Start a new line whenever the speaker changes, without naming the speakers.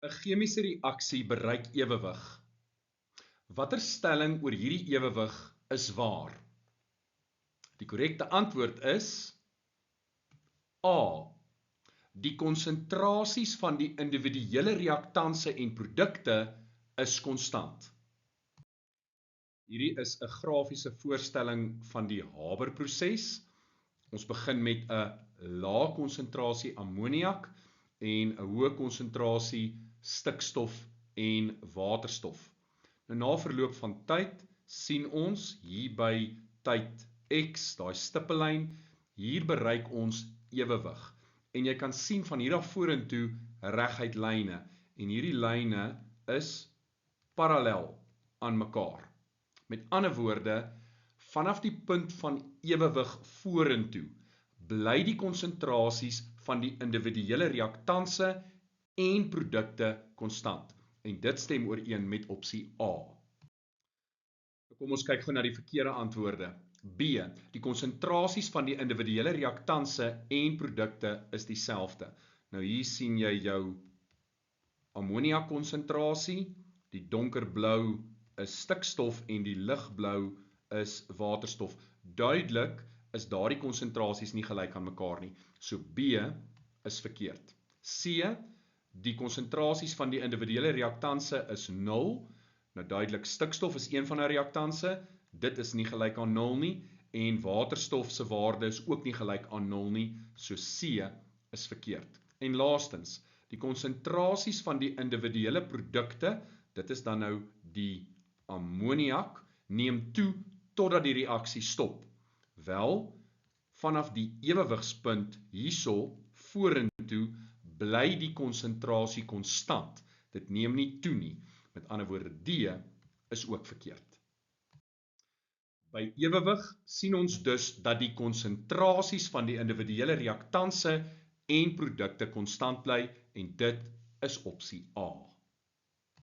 'n chemiese reaksie bereik ewewig. Watter stelling oor hierdie ewewig is waar? Die korrekte antwoord is A. Die konsentrasies van die individuele reaktanse en produkte is konstant. Hierdie is 'n grafiese voorstelling van die Haber-proses. Ons begin met 'n lae konsentrasie ammoniak en 'n hoë konsentrasie stikstof en waterstof. Nou na verloop van tyd sien ons hier by tyd X, daai stippellyn, hier bereik ons ewewig. En jy kan sien van hier af vorentoe reguit lyne en hierdie lyne is parallel aan mekaar. Met ander woorde, vanaf die punt van ewewig vorentoe bly die konsentrasies van die individuele reaktanse en produkte konstant. En dit stem ooreen met opsie A. Kom ons kyk gou na die verkeerde antwoorde. B. Die konsentrasies van die individuele reaktanse en produkte is dieselfde. Nou hier sien jy jou ammoniak konsentrasie, die donkerblou is stikstof en die ligblou is waterstof. Duidelik is daardie konsentrasies nie gelyk aan mekaar nie. So B is verkeerd. C. Die konsentrasies van die individuele reaktanse is 0. Nou duidelik, stikstof is een van die reaktanse, dit is nie gelyk aan 0 nie, en waterstof se waarde is ook nie gelyk aan 0 nie, so C is verkeerd. En laastens, die konsentrasies van die individuele produkte, dit is dan nou die ammoniak, neem toe totdat die reaksie stop. Wel, vanaf die ewewigspunt hierso vorentoe bly die konsentrasie konstant. Dit neem nie toe nie. Met ander woorde, D is ook verkeerd. By ewewig sien ons dus dat die konsentrasies van die individuele reaktanse en produkte konstant bly en dit is opsie A.